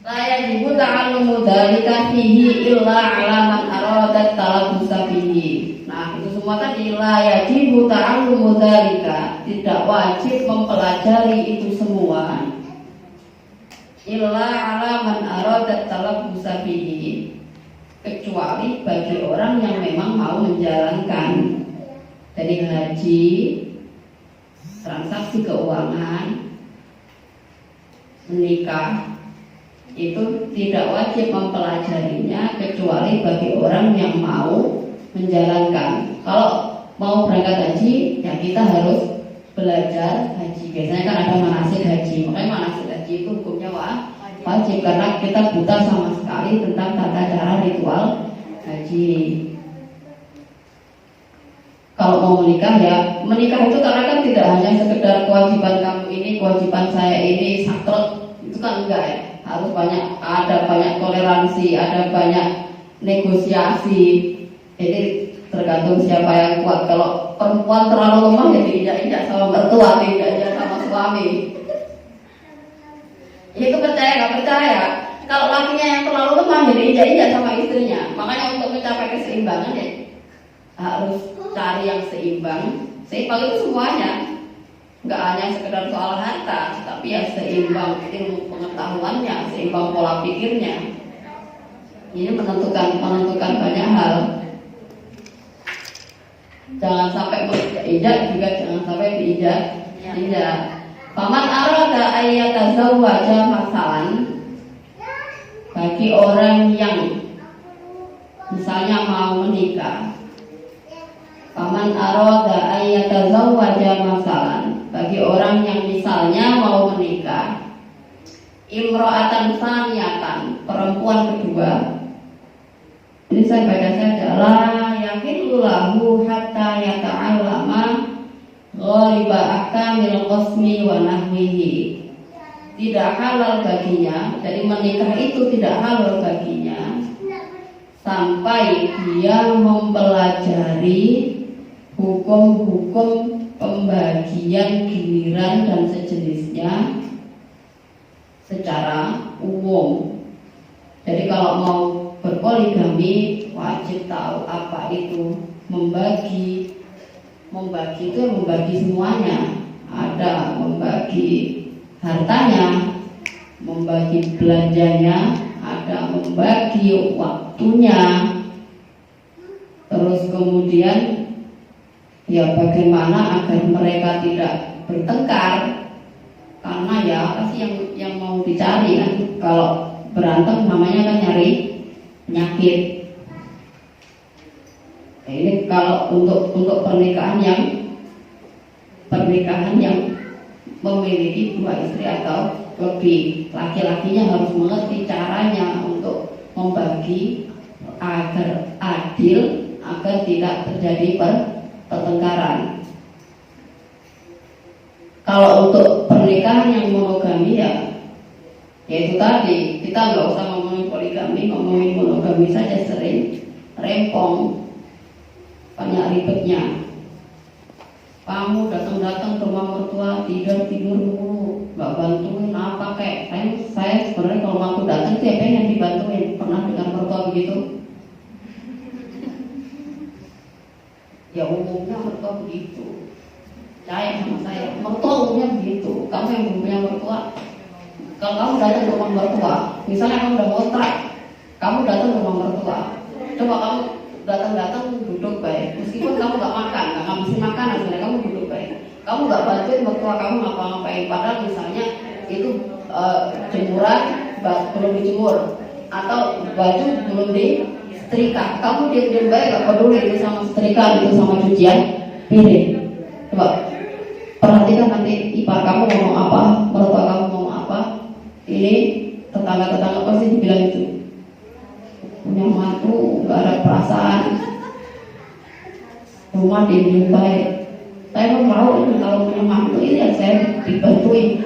La yajibu ta'allumu dzalika fihi illa 'ala man arada talabbusa fihi. Nah, itu semua tadi la yajibu ta'allumu dzalika, tidak wajib mempelajari itu semua. Illa 'ala man arada talabbusa fihi, kecuali bagi orang yang memang mau menjalankan dari haji, transaksi keuangan, menikah, itu tidak wajib mempelajarinya kecuali bagi orang yang mau menjalankan. Kalau mau berangkat haji, ya kita harus belajar haji. Biasanya kan ada manasik haji, makanya manasik haji itu hukumnya wajib karena kita buta sama sekali tentang tata cara ritual haji. Kalau mau menikah, ya menikah itu karena kan tidak hanya sekedar kewajiban kamu ini, kewajiban saya ini, sakrut, itu kan enggak ya. Harus ada banyak toleransi, ada banyak negosiasi. Jadi tergantung siapa yang kuat. Kalau perempuan terlalu lemah, ya diinjak-injak sama mertua, diinjak-injak sama suami. Itu percaya nggak percaya? Kalau lakinya yang terlalu lemah, ya diinjak-injak sama istrinya. Makanya untuk mencapai keseimbangan, ya harus cari yang seimbang. Seimbang itu semuanya. Nggak hanya sekedar soal harta, tapi ya seimbang ilmu pengetahuannya, seimbang pola pikirnya. Ini menentukan banyak hal. Jangan sampai menginjak juga jangan sampai diinjak. Paman arada ayyatazawwaja masalan, bagi orang yang misalnya mau menikah. Paman arada ayyatazawwaja masalan, bagi orang yang misalnya mau menikah, imro'atan saniyatan, perempuan kedua. Ini saya baca saja. La yahillu lahu hatta yata'allama ghaliba ahkamil qasmi wa nahwihi. Tidak halal baginya, jadi menikah itu tidak halal baginya sampai dia mempelajari hukum-hukum pembagian giliran dan sejenisnya secara umum. Jadi kalau mau berpoligami wajib tahu apa itu membagi. Membagi itu membagi semuanya. Ada membagi hartanya, membagi belanjanya, ada membagi waktunya. Terus kemudian ya bagaimana agar mereka tidak bertengkar, karena ya apa sih yang mau dicari kan? Kalau berantem namanya kan nyari penyakit. Nah, ini kalau untuk pernikahan yang memiliki dua istri atau lebih, laki-lakinya harus mengerti caranya untuk membagi agar adil, agar tidak terjadi pertengkaran. Kalau untuk pernikahan yang monogami ya itu tadi, kita nggak usah ngomongin poligami, ngomongin monogami saja sering rempong, banyak ribetnya. Kamu datang ke rumah mertua tidur mulu, nggak bantuin apa kayak saya sebenarnya kalau aku datang tuh ya pengen dibantuin. Pernah dengar mertua begitu? Ya umumnya mertua begitu. Percaya sama saya, mertua umumnya begitu. Kamu yang belum punya mertua, kalau kamu datang ke rumah mertua, misalnya kamu udah ngontrak, kamu datang ke rumah mertua, coba kamu datang duduk baik, meskipun kamu nggak makan, nggak ngabisin makanan, sebenarnya kamu duduk baik, kamu nggak bantuin mertua kamu ngapa-ngapain, padahal misalnya itu jemuran belum dijemur atau baju belum disetrika, kamu diam baik, nggak peduli itu sama setrika, itu sama cucian piring. Coba perhatikan nanti ipar kamu ngomong apa, mertua kamu ngomong apa. Ini tetangga-tetangga pasti dibilang itu punya mantu nggak ada perasaan, rumah diem baik. Saya mau ini kalau punya mantu ini ya saya dibantuin.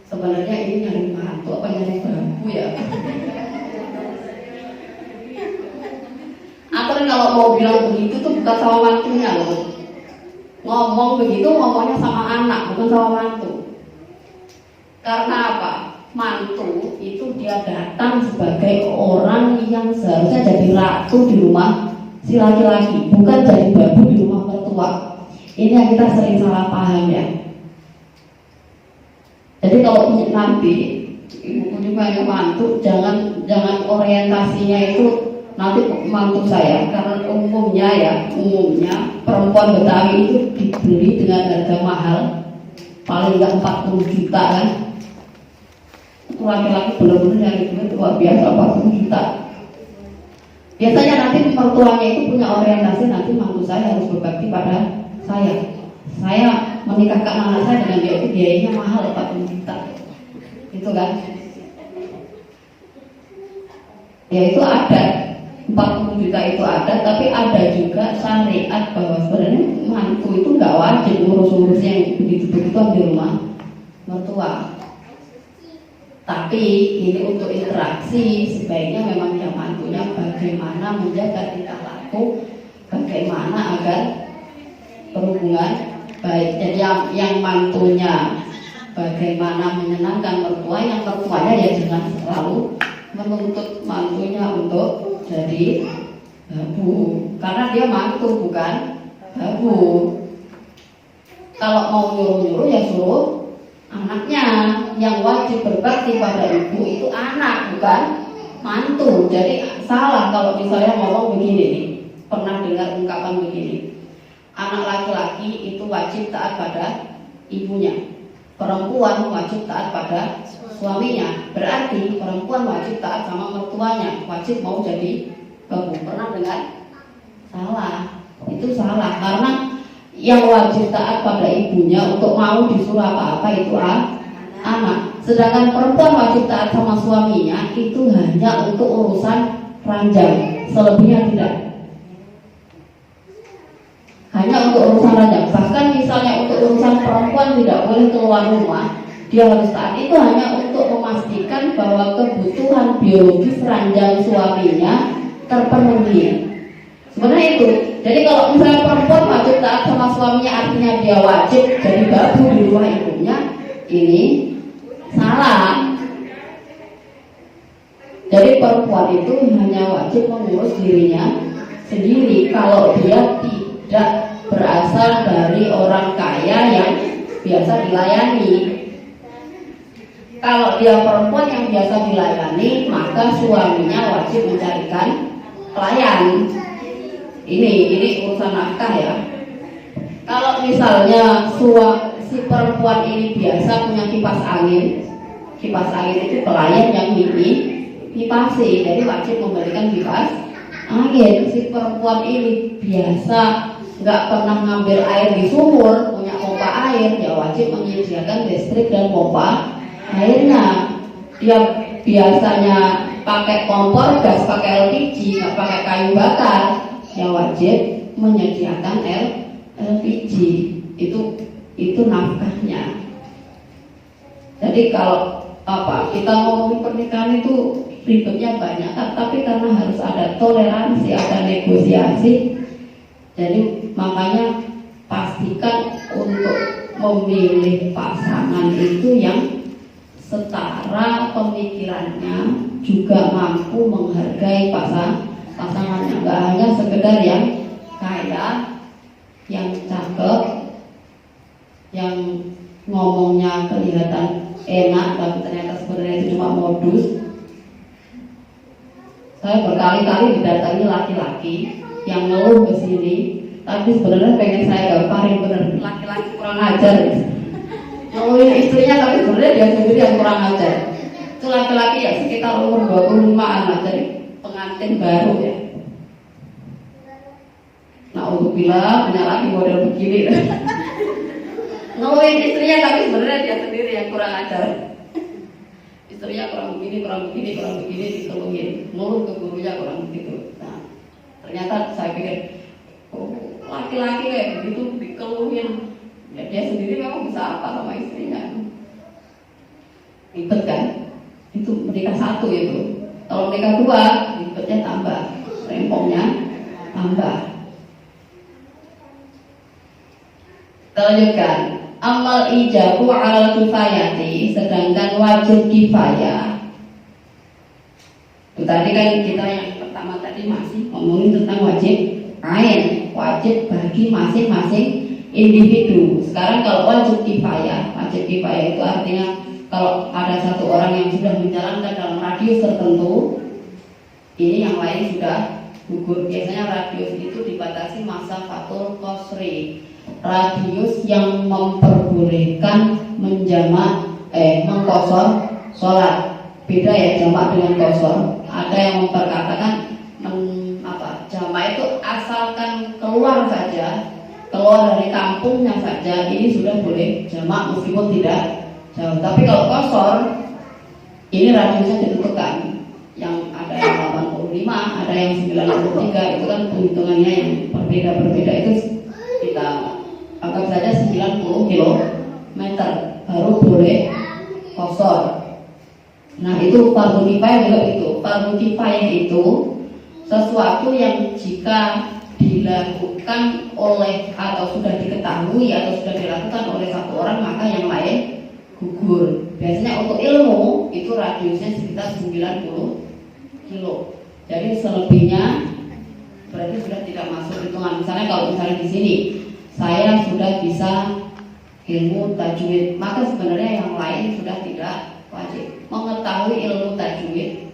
Sebenarnya ini nyari mantu apa nyari bangku ya? Atau kalau mau bilang begitu tuh bukan sama mantunya loh. Ngomong begitu ngomongnya sama anak, bukan sama mantu. Karena apa? Mantu itu dia datang sebagai orang yang seharusnya jadi ratu di rumah si laki-laki, bukan jadi babu di rumah mertua. Ini yang kita sering salah paham ya. Jadi kalau nanti ibu punya mantu, jangan orientasinya itu nanti mantu saya, karena umumnya perempuan Betawi itu dibeli dengan harga mahal, paling nggak 40 juta kan. Laki-laki benar-benar nyari duit luar biasa 40 juta. Biasanya nanti mertuanya itu punya orientasi, nanti mantu saya harus berbakti pada saya. Saya menikahkan anak saya dengan dia itu biayanya mahal 40 juta. Itu kan? Ya itu ada 40 juta itu ada, tapi ada juga syariat bahwa sebenarnya mantu itu nggak wajib ngurus-ngurus yang begitu-begitu di rumah mertua. Tapi ini untuk interaksi, sebaiknya memang yang mantunya bagaimana menjaga tingkah laku, bagaimana agar berhubungan baik. Jadi yang mantunya bagaimana menyenangkan mertua, yang mertuanya ya jangan selalu menuntut mantunya untuk jadi babu, karena dia mantu bukan babu. Kalau mau nyuruh-nyuruh ya suruh anaknya. Yang wajib berbakti pada ibu itu anak, bukan mantu. Jadi salah kalau misalnya ngomong begini nih, pernah dengar ungkapan begini, anak laki-laki itu wajib taat pada ibunya, perempuan wajib taat pada suaminya. Berarti perempuan wajib taat sama mertuanya, wajib mau jadi babu. Pernah dengar? Salah, itu salah. Karena yang wajib taat pada ibunya untuk mau disuruh apa-apa itu anak. Sedangkan perempuan wajib taat sama suaminya itu hanya untuk urusan ranjang, selebihnya tidak. Hanya untuk urusan ranjang. Bahkan misalnya untuk urusan perempuan tidak boleh keluar rumah, dia harus taat. Itu hanya untuk memastikan bahwa kebutuhan biologis ranjang suaminya terpenuhi. Sebenarnya itu. Jadi kalau misalnya perempuan wajib taat sama suaminya, artinya dia wajib jadi babu di rumah ibunya, ini salah. Jadi perempuan itu hanya wajib mengurus dirinya sendiri kalau dia tidak berasal dari orang kaya yang biasa dilayani. Kalau dia perempuan yang biasa dilayani, maka suaminya wajib mencarikan pelayan. Ini urusan nafkah ya. Kalau misalnya si perempuan ini biasa punya kipas angin itu pelayan yang kipasi, jadi wajib memberikan kipas angin. Si perempuan ini biasa nggak pernah ngambil air di sumur, punya pompa air, ya wajib menyediakan listrik dan pompa airnya. Dia biasanya pakai kompor gas, pakai LPG, nggak pakai kayu bakar, ya wajib menyediakan LPG. Itu nafkahnya. Jadi kalau kita ngomongin pernikahan itu ribetnya banyak, tapi karena harus ada toleransi, ada negosiasi, jadi makanya pastikan untuk memilih pasangan itu yang setara pemikirannya, juga mampu menghargai pasangannya, nggak hanya sekedar yang kaya, yang cakep, yang ngomongnya kelihatan enak tapi ternyata sebenarnya itu cuma modus. Saya berkali-kali didatangi laki-laki yang ngeluh ke sini, tapi sebenarnya pengen saya gamparin, bener laki-laki kurang ajar. Ngeluhin istrinya tapi sebenarnya dia sendiri yang kurang ajar. Itu laki-laki ya sekitar umur 25-an lah, jadi pengantin baru ya. Nah untuk bilang punya laki model begini. Ngeluhin istrinya tapi sebenarnya dia sendiri yang kurang ajar. Istrinya kurang begini dikeluhin, ngeluh ke gurunya kurang begitu. Nah ternyata saya pikir laki-laki kayak begitu dikeluhin, ya dia sendiri memang bisa apa sama istrinya. Ribet kan? Itu menikah satu itu. Kalau menikah dua, ribetnya tambah, rempongnya tambah. Kita lanjutkan. Amal ijabu ala kifayati, sedangkan wajib kifayah. Itu tadi kan kita yang pertama tadi masih ngomongin tentang wajib ain, wajib bagi masing-masing individu. Sekarang kalau wajib kifayah itu artinya kalau ada satu orang yang sudah menjalankan dalam radius tertentu, ini yang lain sudah gugur. Biasanya radius itu dibatasi masa fatul qasri, radius yang memperbolehkan mengkosor sholat. Beda ya jamak dengan kosor. Ada yang memperkatakan jamak itu asalkan keluar saja, keluar dari kampungnya saja, ini sudah boleh jamak meskipun tidak jauh. Tapi kalau kosor, ini radiusnya ditentukan. Yang ada yang 85, ada yang 93, itu kan penghitungannya yang berbeda-berbeda. Itu kita anggap saja 90 km baru boleh kosor. Nah itu fardu kifayah juga itu. Fardu kifayah itu sesuatu yang jika dilakukan oleh atau sudah diketahui atau sudah dilakukan oleh satu orang, maka yang lain gugur. Biasanya untuk ilmu itu radiusnya sekitar 90 kilo. Jadi selebihnya berarti sudah tidak masuk hitungan. Misalnya kalau misalnya di sini saya sudah bisa ilmu tajwid, maka sebenarnya yang lain sudah tidak wajib. Mengetahui ilmu tajwid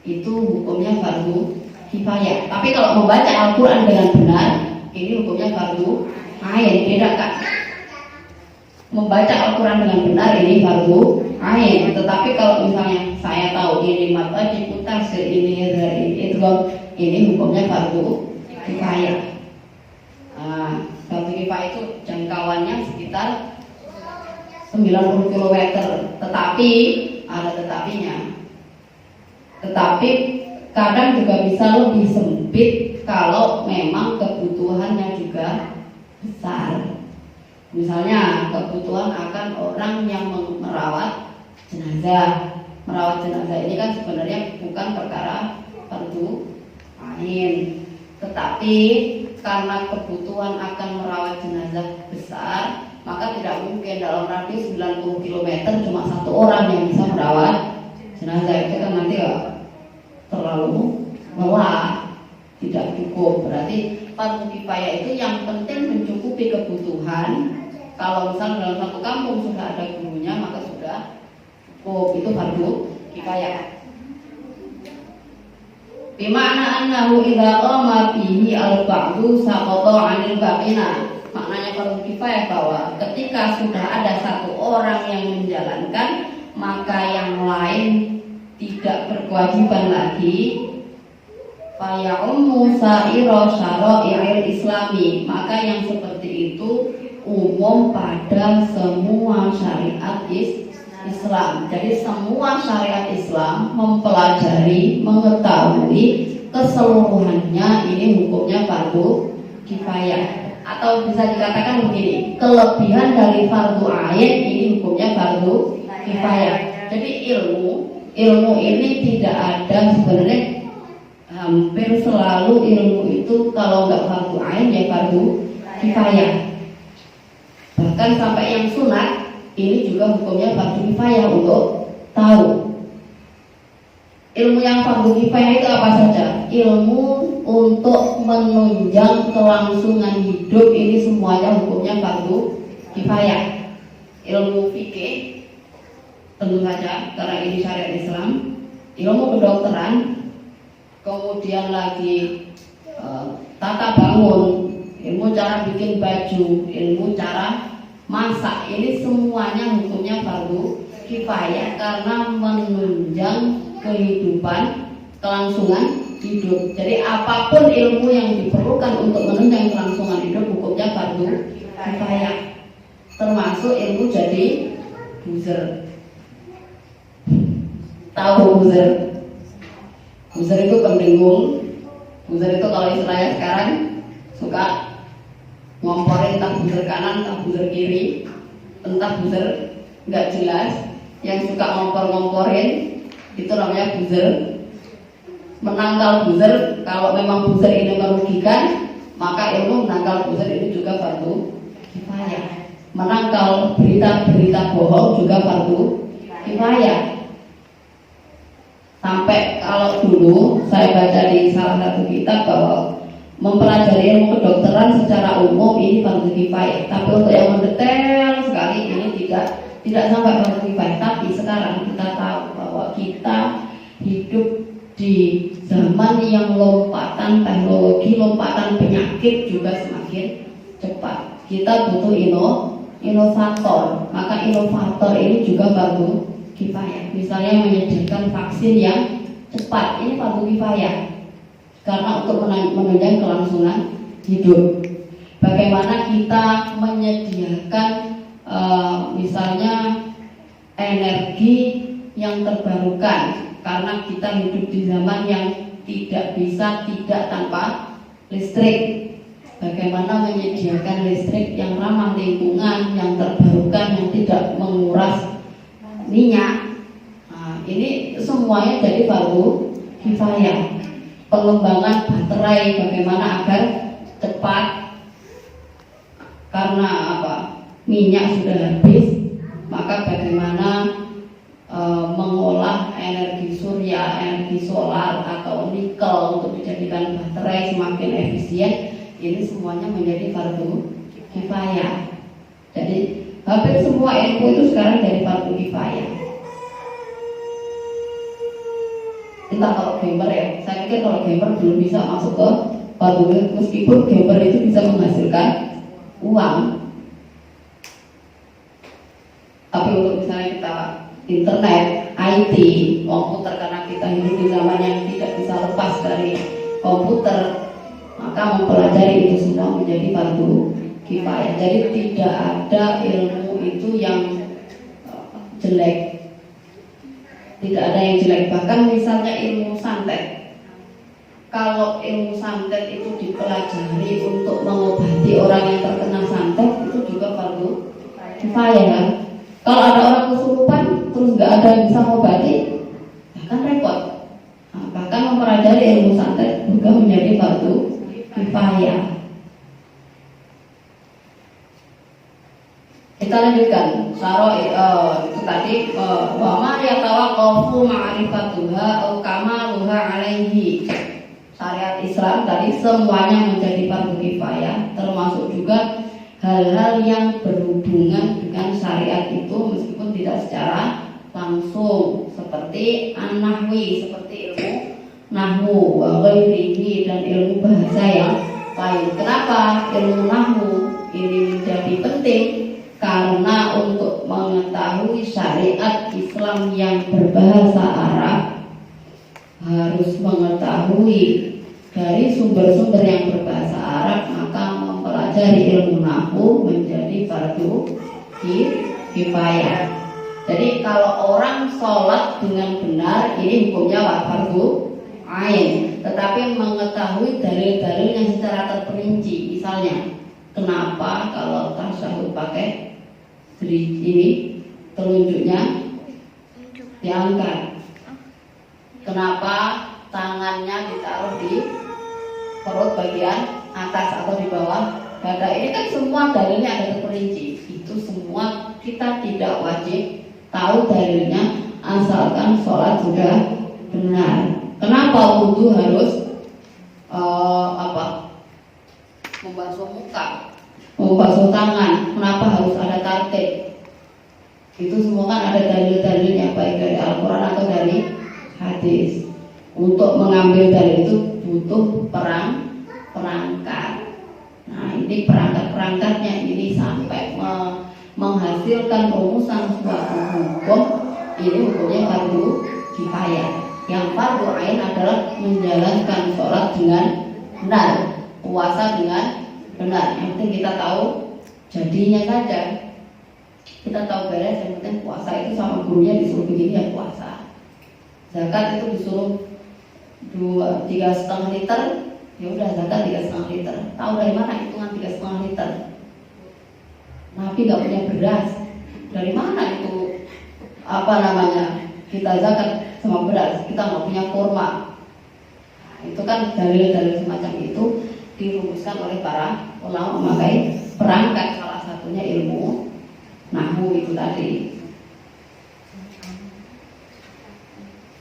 itu hukumnya fardu kifayah. Tapi kalau membaca Al-Quran dengan benar, ini hukumnya fardu ain. Beda kan? Membaca Al-Quran dengan benar ini fardu ain. Tetapi kalau misalnya saya tahu ini mat wajib tafsir, ini ini hukumnya fardu kifayah. Fardu kifayah itu jangkauannya sekitar 90 km. Tetapi ada tetapinya. Tetapi kadang juga bisa lebih sempit kalau memang kebutuhannya juga besar. Misalnya kebutuhan akan orang yang merawat jenazah. Merawat jenazah ini kan sebenarnya bukan perkara fardu ain, tetapi karena kebutuhan akan merawat jenazah besar, maka tidak mungkin dalam radius 90 km cuma satu orang yang bisa merawat jenazah. Itu kan nanti terlalu lelah, tidak cukup. Berarti fardu kifayah itu yang penting mencukupi kebutuhan. Kalau misalnya dalam satu kampung sudah ada gurunya, maka sudah cukup. Itu fardu kifayah. Bimana annahu idza qama fihi al-ba'du saqata 'anil baqina. Maknanya fardu kifayah bahwa ketika sudah ada satu orang yang menjalankan, maka yang lain tidak berkewajiban lagi. Faya ummu sa'ira syara'il islami, maka yang seperti itu umum pada semua syariat Islam. Jadi semua syariat Islam mempelajari, mengetahui keseluruhannya, ini hukumnya fardu kifayah. Atau bisa dikatakan begini, kelebihan dari fardu ain ini hukumnya fardu kifayah. Jadi ilmu ini tidak ada sebenarnya, hampir selalu ilmu itu kalau nggak fardu ain ya fardu kifayah. Bahkan sampai yang sunat ini juga hukumnya fardu kifayah untuk tahu. Ilmu yang fardu kifayah itu apa saja? Ilmu untuk menunjang kelangsungan hidup, ini semuanya hukumnya fardu kifayah. Ilmu fikih tentu saja karena ini syariat Islam. Ilmu kedokteran, kemudian lagi tata bangun, ilmu cara bikin baju, ilmu cara masak, ini semuanya hukumnya fardu kifayah karena menunjang kehidupan, kelangsungan hidup. Jadi apapun ilmu yang diperlukan untuk menunjang kelangsungan hidup hukumnya fardu kifayah. Termasuk ilmu jadi buzzer. Tahu buzzer? Buzzer itu pendengung. Buzzer itu kalau istilahnya sekarang suka ngomporin entah buzzer kanan, entah buzzer kiri, entah buzzer nggak jelas, yang suka ngompor-ngomporin itu namanya buzzer. Menangkal buzzer, kalau memang buzzer ini merugikan, maka ilmu menangkal buzzer ini juga fardu kifayah. menangkal berita-berita bohong juga fardu kifayah. Sampai kalau dulu saya baca di salah satu kitab bahwa mempelajari ilmu kedokteran secara umum ini fardu kifayah, tapi untuk yang mendetail sekali ini tidak sampai fardu kifayah. Tapi sekarang kita tahu bahwa kita hidup di zaman yang lompatan teknologi, lompatan penyakit juga semakin cepat. Kita butuh inovator, maka inovator ini juga fardu kifayah. Misalnya menyediakan vaksin yang cepat, ini fardu kifayah karena untuk menunjang kelangsungan hidup. Bagaimana kita menyediakan misalnya energi yang terbarukan, karena kita hidup di zaman yang tidak tanpa listrik. Bagaimana menyediakan listrik yang ramah lingkungan, yang terbarukan, yang tidak menguras minyak. Nah, ini semuanya jadi fardu kifayah. Pengembangan baterai bagaimana agar cepat, karena minyak sudah habis, maka bagaimana mengolah energi surya, energi solar atau nikel untuk dijadikan baterai semakin efisien. Ini semuanya menjadi fardu kifayah. Jadi hampir semua ilmu itu sekarang jadi fardu kifayah. Entah kalau gamer ya, saya pikir kalau gamer belum bisa masuk ke fardu kifayah, meskipun gamer itu bisa menghasilkan uang. Tapi untuk misalnya kita internet, IT, komputer, karena kita hidup di zaman yang tidak bisa lepas dari komputer, maka mempelajari itu semua menjadi fardu kifayah. Jadi tidak ada ilmu itu yang jelek, tidak ada yang jelek. Bahkan misalnya ilmu santet, kalau ilmu santet itu dipelajari untuk mengobati orang yang terkena santet, itu juga fardu kifayah kan? Kalau ada orang kesurupan terus nggak ada yang bisa mengobati, kan repot. Nah, bahkan mempelajari ilmu santet juga menjadi fardu kifayah. Kita lanjutkan. Itu tadi wa ma yatawaqqafu ma'rifatuha au kamaluha alaihi. Syariat Islam tadi semuanya menjadi fardu kifayah, termasuk juga hal-hal yang berhubungan dengan syariat itu meskipun tidak secara langsung, seperti an-nahwi, seperti ilmu nahwu, wa ghairihi, dan ilmu bahasa yang lain. Kenapa ilmu nahwu ini menjadi penting? Karena untuk mengetahui syariat Islam yang berbahasa Arab harus mengetahui dari sumber-sumber yang berbahasa Arab, maka mempelajari ilmu nahwu menjadi fardu kifayah. Jadi kalau orang sholat dengan benar, ini hukumnya fardu ain. Tetapi mengetahui dalil-dalilnya secara terperinci, misalnya kenapa kalau tasyahud pakai ini telunjuknya diangkat, kenapa tangannya ditaruh di perut bagian atas atau di bawah dada. Ini kan semua dalilnya ada terperinci. Itu semua kita tidak wajib tahu dalilnya, asalkan sholat sudah benar. Kenapa wudhu harus membasuh muka, membasuh tangan? Kenapa harus ada tartib? Itu semua kan ada dalil-dalilnya, baik dari Al-Quran atau dari hadis. Untuk mengambil dalil itu butuh perangkat. Nah, ini perangkat-perangkatnya ini sampai menghasilkan rumusan suatu hukum. Ini hukumnya fardu kifayah. Yang fardu ain adalah menjalankan sholat dengan benar, puasa dengan benar. Yang penting kita tahu jadinya saja. Kita tahu beres, yang penting puasa itu sama gurunya disuruh begini ya puasa. Zakat itu disuruh 3,5 liter, ya udah zakat 3,5 liter. Tahu dari mana hitungan 3,5 liter? Nabi nggak punya beras, dari mana itu kita zakat sama beras? Kita nggak punya kurma. Nah, itu kan dalil-dalil semacam itu dirumuskan oleh para ulama memakai perangkat, salah satunya ilmu hati.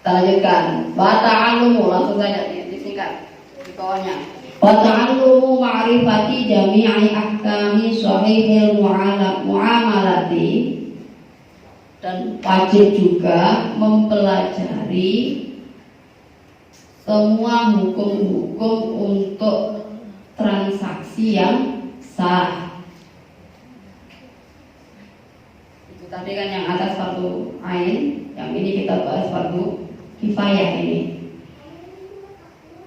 Kita lanjutkan. Wa ta'allumu, langsung saja disingkat di bawahnya. Wa ta'allumu ma'rifati jami'i ahkami sahihil muamalati, dan wajib juga mempelajari semua hukum-hukum untuk transaksi yang sah. Itu tadi kan yang atas fardu ain, yang ini kita bahas fardu kifayah ini.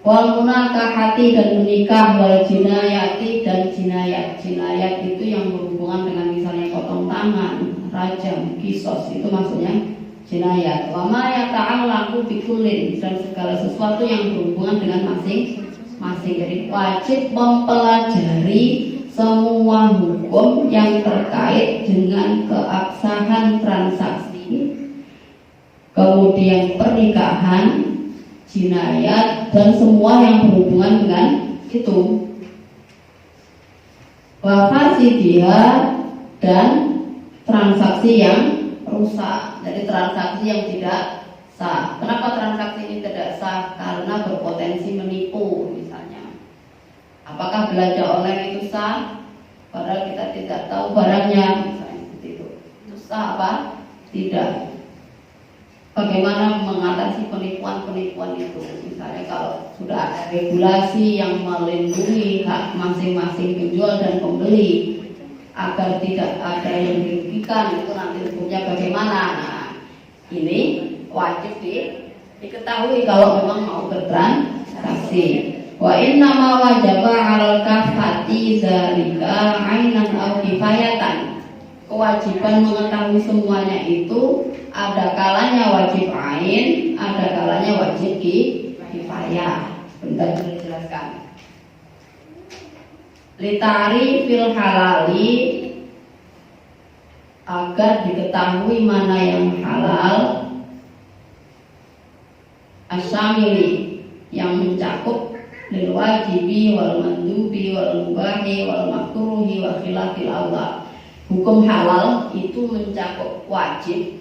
Wal munakahati, dan menikah, wal jinayati, dan jinayat. Jinayat itu yang berhubungan dengan misalnya potong tangan, rajam, kisos, itu maksudnya jinayat. Wa ma yata'allaqu bi kullin, dan segala sesuatu yang berhubungan dengan masing-masing. Jadi wajib mempelajari semua hukum yang terkait dengan keabsahan transaksi, kemudian pernikahan, jinayat, dan semua yang berhubungan dengan itu. Wa fasidiha, dan transaksi yang rusak. Jadi transaksi yang tidak sah. Kenapa transaksi ini tidak sah? Karena berpotensi menipu misalnya. Apakah belanja online itu sah? Padahal kita tidak tahu barangnya, misalnya seperti itu. Itu sah apa? Tidak. Bagaimana mengatasi penipuan-penipuan itu? Misalnya kalau sudah ada regulasi yang melindungi hak masing-masing penjual dan pembeli agar tidak ada yang dirugikan, itu nanti hukumnya bagaimana? Nah, ini wajib diketahui kalau memang mau bertransaksi. Wa inna ma wajaba 'alal kafati dzalika 'ainan aw kifayatan. Kewajiban mengetahui semuanya itu ada kalanya wajib ain, ada kalanya wajib kifayah. Bentar dulu dijelaskan. Litari fil halali, agar diketahui mana yang halal, asyamili, yang mencakup lil wajibi wal mandubi wal mubahi wal makruhi wa khilafil aula. Hukum halal itu mencakup wajib,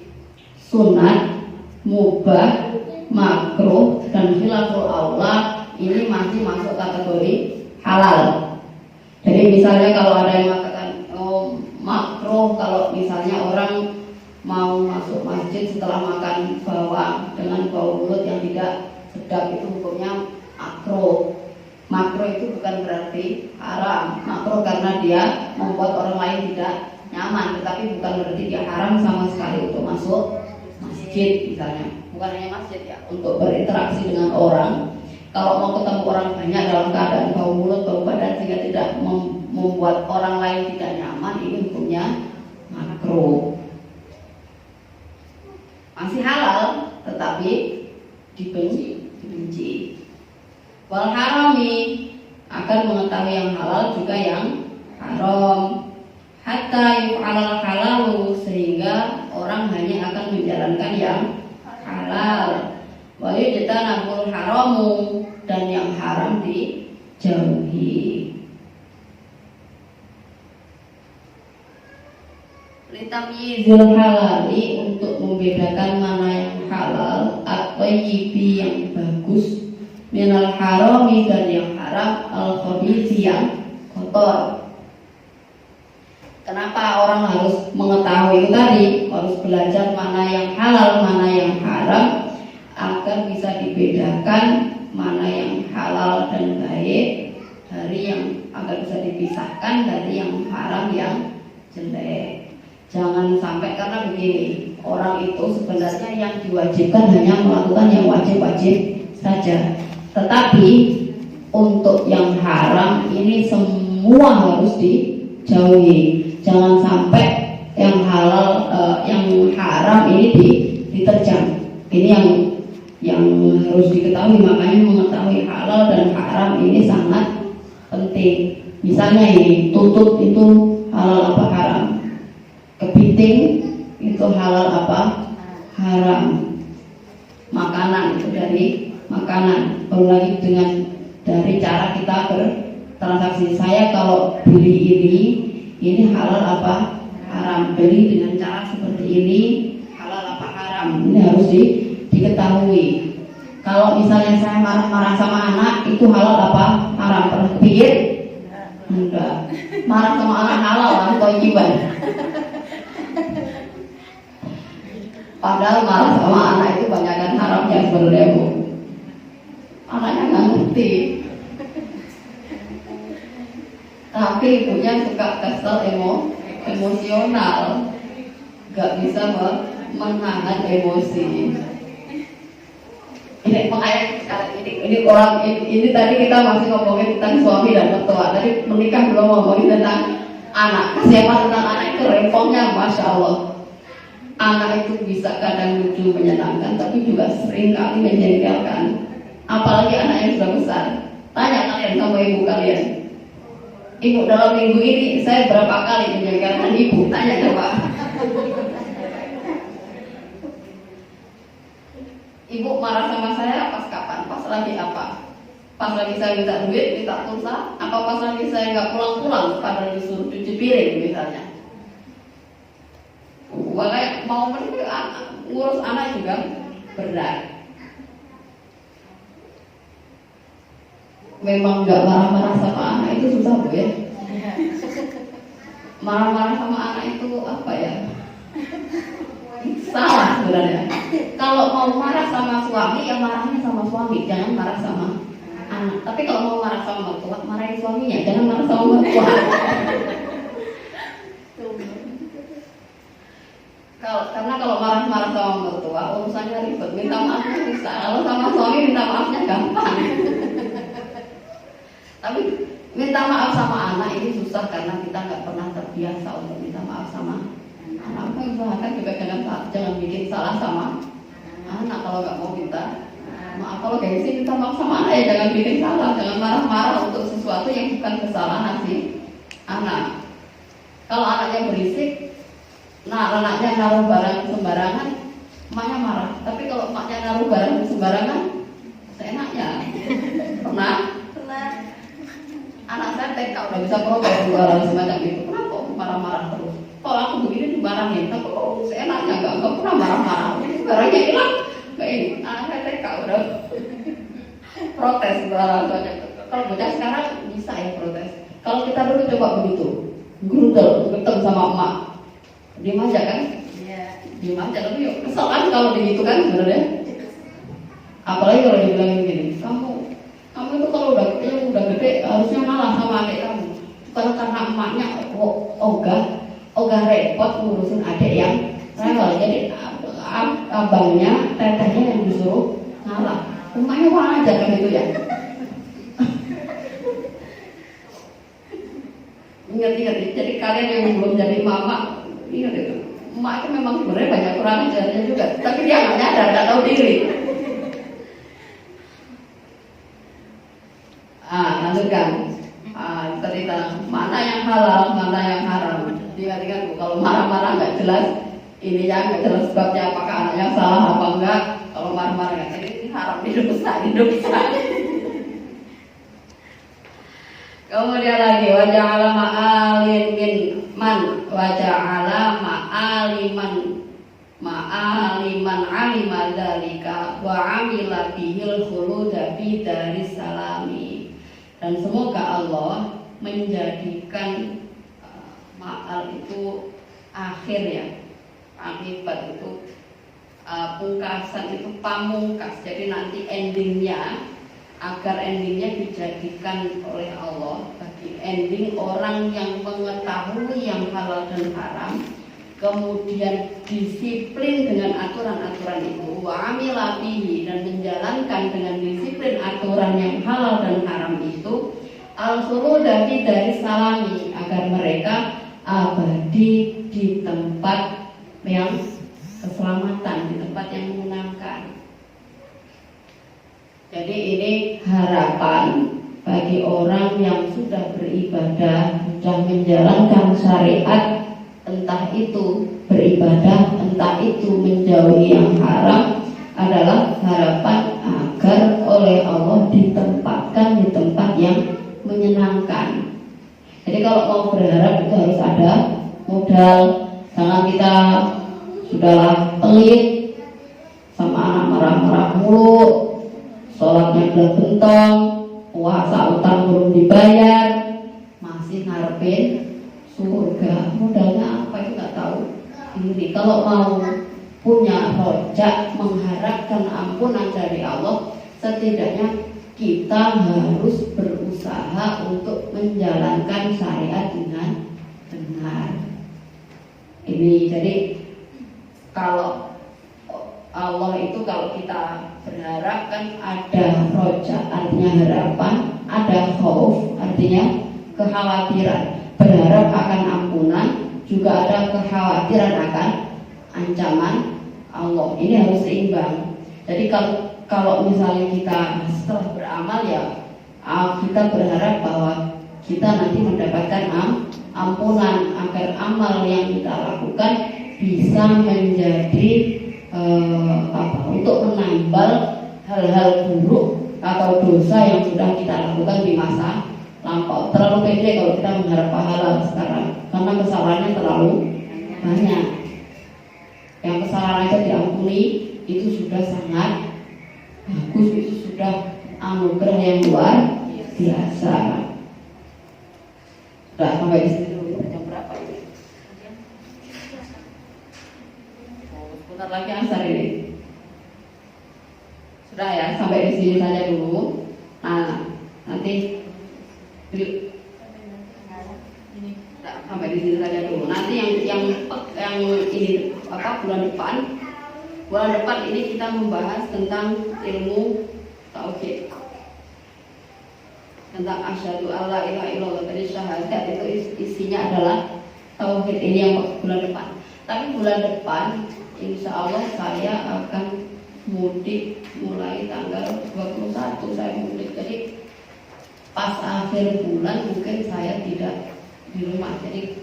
sunat, mubah, makruh, dan khilaful aula. Ini masih masuk kategori halal. Jadi misalnya kalau ada yang mengatakan makruh, kalau misalnya orang mau masuk masjid setelah makan bawang dengan bau mulut yang tidak sedap, itu hukumnya makruh. Makruh itu bukan berarti haram. Makruh karena dia membuat orang lain tidak nyaman, tetapi bukan berarti dia haram sama sekali untuk masuk masjid misalnya. Bukan hanya masjid ya, untuk berinteraksi dengan orang. Kalau mau ketemu orang banyak dalam keadaan bau mulut, bau badan sehingga tidak membuat orang lain tidak nyaman, ini hukumnya makruh. Masih halal, tetapi dibenci. Wal harami, akan mengetahui yang halal juga yang haram. Hatta yuf'alal halalu, sehingga orang hanya akan menjalankan yang halal. Wa yujtanabul haramu, dan yang haram dijauhi. Litamyizil halali, untuk membedakan mana yang halal, at-thayyibi, yang bagus, minal harami, dan yang haram, al-khabisi, yang kotor. Kenapa orang harus mengetahui itu tadi? Harus belajar mana yang halal, mana yang haram, agar bisa dibedakan mana yang halal dan baik dari yang, agar bisa dipisahkan dari yang haram yang jelek. Jangan sampai, karena begini, orang itu sebenarnya yang diwajibkan hanya melakukan yang wajib-wajib saja. Tetapi untuk yang haram ini semua harus dijauhi. Jangan sampai yang halal, yang haram ini diterjang. Ini yang harus diketahui. Makanya mengetahui halal dan haram ini sangat penting. Misalnya ini, tutut itu halal apa haram? Kepiting itu halal apa? Haram. Makanan itu dari makanan. Baru lagi dengan dari cara kita bertransaksi. Saya kalau beli ini halal apa haram. Beli dengan cara seperti ini halal apa haram, ini harus diketahui. Kalau misalnya saya marah-marah sama anak, itu halal apa haram? Pernah kepikir? Enggak. Marah sama anak halal atau gimana? Padahal marah sama anak itu banyakkan haramnya sebenarnya, Bu. Anaknya nggak ngerti, tapi ibunya suka kesel, emosional, nggak bisa menahan emosi. Ini makanya ini tadi kita masih ngomongin tentang suami dan mertua. Tadi menikah belum ngomongin tentang anak. Siapa tentang anak itu repotnya, masya Allah. Anak itu bisa kadang lucu, menyenangkan, tapi juga sering kali menjengkelkan. Apalagi anak yang sudah besar. Tanya kalian sama ibu kalian. Ibu dalam minggu ini saya berapa kali menjengkelkan ibu? Tanya coba. Ibu marah sama saya pas kapan? Pas lagi apa? Pas lagi saya minta duit, minta pulsa, apa pas lagi saya nggak pulang-pulang padahal disuruh cuci piring misalnya? Makanya mau ngurus anak juga berat. Memang nggak marah-marah sama anak itu susah, Bu, ya. Marah-marah sama anak itu apa ya? Salah sebenarnya. Kalau mau marah sama suami, ya marahnya sama suami, jangan marah sama anak. Tapi kalau mau marah sama mertua, marahin suaminya, jangan marah sama mertua. Karena kalau marah-marah sama mertua, urusannya ribet, minta maafnya bisa. Kalau sama suami minta maafnya gampang. Tapi minta maaf sama anak ini susah karena kita nggak pernah terbiasa untuk minta maaf sama anak. Usahakan juga jangan bikin salah sama anak kalau nggak mau minta maaf. Kalau gengsi minta maaf sama anak, ya jangan bikin salah, jangan marah-marah untuk sesuatu yang bukan kesalahan si anak. Kalau anaknya berisik, anaknya naruh barang sembarangan, emaknya marah. Tapi kalau emaknya naruh barang sembarangan, seenaknya. Pernah? Anak saya TK udah bisa protes barang semacam itu. Kenapa marah-marah terus? Kalau aku begini dimarahin, tapi kok seenaknya nggak pernah marah-marah. Barangnya hilang, kayak ini. Anak saya TK udah protes barang semacam itu. Kalau bocah sekarang bisa ya protes. Kalau kita dulu coba begitu, gerudel sama emak, diam aja kan? Iya. Diam aja, tapi yuk kesel kan kalau begitu kan sebenarnya. Apalagi kalau dibilangin gini, kamu itu kalau udah gede harusnya ngalah sama adik kamu. Kalau karena emaknya ogah repot ngurusin adik yang rewel, jadi abangnya, tetehnya yang disuruh ngalah. Emaknya wajar kan itu ya. Ingat, jadi kalian yang belum jadi mama, ingat itu. Emak itu memang sebenarnya banyak kurang ajarnya juga, tapi dia nggak nyadar, nggak tahu diri. Lanjutkan. Cerita mana yang halal, mana yang haram. Diingat-ingat, Bu, kalau marah-marah nggak jelas, ini ya nggak jelas sebabnya, apakah anaknya salah apa enggak. Kalau marah-marah nggak, ini haram, ini dosa. Kemudian lagi waja'ala ma'aliman alima dzalika wa 'amila bihil khuluda fi daris salami. Dan semoga Allah menjadikan ma'al itu akhir ya, akibat itu pungkasan itu pamungkas. Jadi nanti endingnya, agar endingnya dijadikan oleh Allah bagi ending orang yang mengetahui yang halal dan haram, kemudian disiplin dengan aturan-aturan itu, wa amila bihi, dan menjalankan dengan disiplin aturan yang halal dan haram itu, al-khuluda fi daris salami, agar mereka abadi di tempat yang keselamatan, di tempat yang menyenangkan. Jadi ini harapan bagi orang yang sudah beribadah, sudah menjalankan syariat, entah itu beribadah, entah itu menjauhi yang haram, adalah harapan agar oleh Allah ditempatkan di tempat yang menyenangkan. Jadi kalau mau berharap itu harus ada modal. Jangan kita sudahlah pelit sama anak marah-marah mulu, sholatnya belum bentong, puasa utang belum dibayar, masih ngarepin surga. Modalnya apa itu nggak tahu. Ini kalau mau punya rojak mengharapkan ampunan dari Allah, setidaknya kita harus berusaha untuk menjalankan syariat dengan benar. Ini jadi kalau Allah itu kalau kita berharap kan ada roja artinya harapan, ada khauf artinya kekhawatiran, berharap akan ampunan, juga ada kekhawatiran akan ancaman Allah. Ini harus seimbang. Jadi kalau misalnya kita setelah beramal ya kita berharap bahwa kita nanti mendapatkan ampunan, agar amal yang kita lakukan bisa menjadi untuk menambal hal-hal buruk atau dosa yang sudah kita lakukan di masa lampau. Terlalu pede kalau kita mengharap pahala sekarang, karena kesalahannya terlalu banyak. Yang kesalahan aja diampuni itu sudah sangat bagus, itu sudah anugerah yang luar biasa. Sudah sampai di sini dulu. Jam berapa ini? Sebentar lagi asar ini. Sudah ya, sampai di sini saja dulu. Nah, nanti sampai di sini saja dulu. Nanti yang ini bulan depan ini kita membahas tentang ilmu tauhid, tentang asyhadu alla ilaha illallah. Tadi syahadat itu isinya adalah tauhid. Ini yang bulan depan. Tapi bulan depan insya Allah saya akan mudik mulai tanggal 21 saya mudik. Jadi pas akhir bulan mungkin saya tidak di rumah. Jadi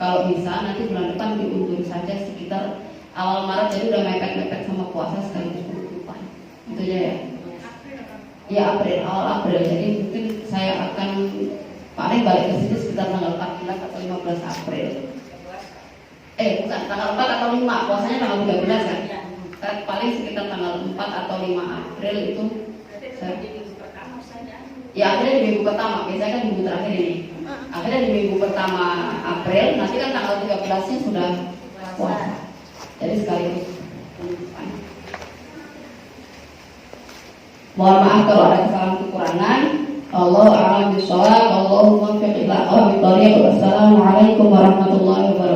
kalau bisa nanti bulan depan diundur saja sekitar awal Maret, jadi udah mepet-mepet sama puasa sekaligus penutupan. Itu aja ya. Ya awal April. Jadi mungkin saya akan paling balik ke sini sekitar tanggal 14 atau 15 April. Bukan tanggal 4 atau 5, puasanya tanggal 13 kan? Paling sekitar tanggal 4 atau 5 April itu saya. Ya akhirnya di minggu pertama, biasanya kan minggu terakhir ini. Akhirnya di minggu pertama April, nanti kan tanggal 13-nya sudah puasa. Jadi sekaligus penutupan. Mohon maaf kalau ada kesalahan kekurangan. Allahu a'lam bishawab. Allahumma fiq ila aqwamit thoriq. Wassalamualaikum warahmatullahi wabarakatuh.